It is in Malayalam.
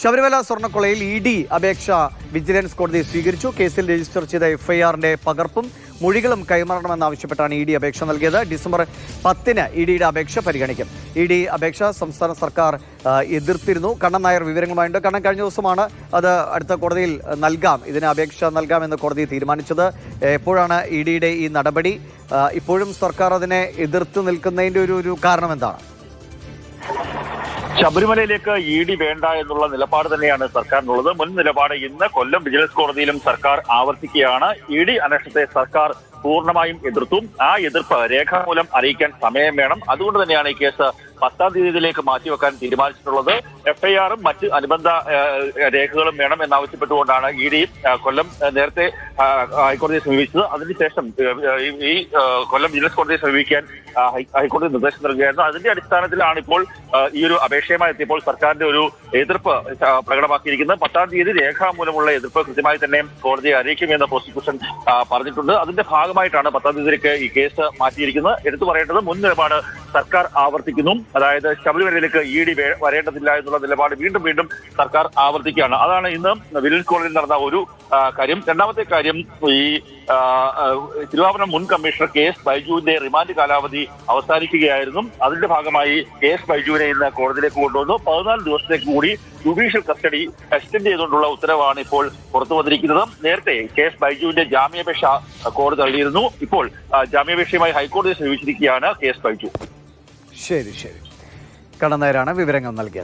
ശബരിമല സ്വർണ്ണക്കൊള്ളയിൽ ഇ.ഡി. അപേക്ഷ വിജിലൻസ് കോടതി സ്വീകരിച്ചു. കേസിൽ രജിസ്റ്റർ ചെയ്ത എഫ്ഐആറിന്റെ പകർപ്പും മൊഴികളും കൈമാറണമെന്നാവശ്യപ്പെട്ടാണ് ഇ.ഡി. അപേക്ഷ നൽകിയത്. ഡിസംബർ 10-ന് ഇ.ഡിയുടെ അപേക്ഷ പരിഗണിക്കും. ഇ.ഡി. അപേക്ഷ സംസ്ഥാന സർക്കാർ എതിർത്തിരുന്നു. കണ്ണൻ നായർ വിവരങ്ങളുമായുണ്ട്. കണ്ണൻ, കഴിഞ്ഞ ദിവസമാണ് അത് അടുത്ത കോടതിയിൽ ഇതിന് അപേക്ഷ നൽകാമെന്ന് കോടതി തീരുമാനിച്ചത്. എപ്പോഴാണ് ഇ.ഡിയുടെ ഈ നടപടി? ഇപ്പോഴും സർക്കാർ അതിനെ എതിർത്ത് നിൽക്കുന്നതിന്റെ ഒരു കാരണം എന്താണ്? ശബരിമലയിലേക്ക് ഇ.ഡി. വേണ്ട എന്നുള്ള നിലപാട് തന്നെയാണ് സർക്കാരിനുള്ളത്. മുൻ നിലപാട് ഇന്ന് കൊല്ലം വിജിലൻസ് കോടതിയിലും സർക്കാർ ആവർത്തിക്കുകയാണ്. ഇ.ഡി. അന്വേഷണത്തെ സർക്കാർ പൂർണ്ണമായും എതിർത്തും ആ എതിർപ്പ് രേഖാമൂലം അറിയിക്കാൻ സമയം വേണം. അതുകൊണ്ട് തന്നെയാണ് ഈ കേസ് 10-ാം തീയതിയിലേക്ക് മാറ്റിവെക്കാൻ തീരുമാനിച്ചിട്ടുള്ളത്. എഫ്ഐആറും മറ്റ് അനുബന്ധ രേഖകളും വേണം എന്നാവശ്യപ്പെട്ടുകൊണ്ടാണ് ഇ.ഡി. കൊല്ലം നേരത്തെ ഹൈക്കോടതിയെ സമീപിച്ചത്. അതിനുശേഷം ഈ കൊല്ലം വിജിലൻസ് കോടതിയെ സമീപിക്കാൻ ഹൈക്കോടതി നിർദ്ദേശം നൽകുകയായിരുന്നു. അതിന്റെ അടിസ്ഥാനത്തിലാണ് ഇപ്പോൾ ഈ ഒരു അപേക്ഷയുമായി എത്തിയപ്പോൾ സർക്കാരിന്റെ ഒരു എതിർപ്പ് പ്രകടമാക്കിയിരിക്കുന്നത്. 10-ാം തീയതി രേഖാമൂലമുള്ള എതിർപ്പ് കൃത്യമായി തന്നെ കോടതിയെ അറിയിക്കുമെന്ന് പ്രോസിക്യൂഷൻ പറഞ്ഞിട്ടുണ്ട്. അതിന്റെ ഭാഗമായിട്ടാണ് 10-ാം തീയതിയിലേക്ക് ഈ കേസ് മാറ്റിയിരിക്കുന്നത്. എടുത്തു പറയേണ്ടത് മുൻ നിലപാട് സർക്കാർ ആവർത്തിക്കുന്നു. അതായത് ശബരിമലയിലേക്ക് ഇ.ഡി. വരേണ്ടതില്ല എന്നുള്ള നിലപാട് വീണ്ടും വീണ്ടും സർക്കാർ ആവർത്തിക്കുകയാണ്. അതാണ് ഇന്ന് വിജിലൻസ് കോടതിയിൽ നടന്ന ഒരു കാര്യം. രണ്ടാമത്തെ കാര്യം, ഈ തിരുവാഭരണം മുൻ കമ്മീഷണർ കെ.എസ്. ബൈജുവിന്റെ റിമാൻഡ് കാലാവധി അവസാനിക്കുകയായിരുന്നു. അതിന്റെ ഭാഗമായി കെ.എസ്. ബൈജുവിനെ ഇന്ന് കോടതിയിലേക്ക് കൊണ്ടുവന്നു. 14 ദിവസത്തേക്ക് കൂടി ജുഡീഷ്യൽ കസ്റ്റഡി എക്സ്റ്റെൻഡ് ചെയ്തുകൊണ്ടുള്ള ഉത്തരവാണ് ഇപ്പോൾ പുറത്തു വന്നിരിക്കുന്നത്. നേരത്തെ കെ.എസ്. ബൈജുവിന്റെ ജാമ്യാപേക്ഷ കോടതി തള്ളിയിരുന്നു. ഇപ്പോൾ ജാമ്യാപേക്ഷയുമായി ഹൈക്കോടതിയെ സമീപിച്ചിരിക്കുകയാണ് കെ.എസ്. ബൈജു. ശരി. കണ്ണൻ നായരാണ് വിവരങ്ങൾ നൽകിയത്.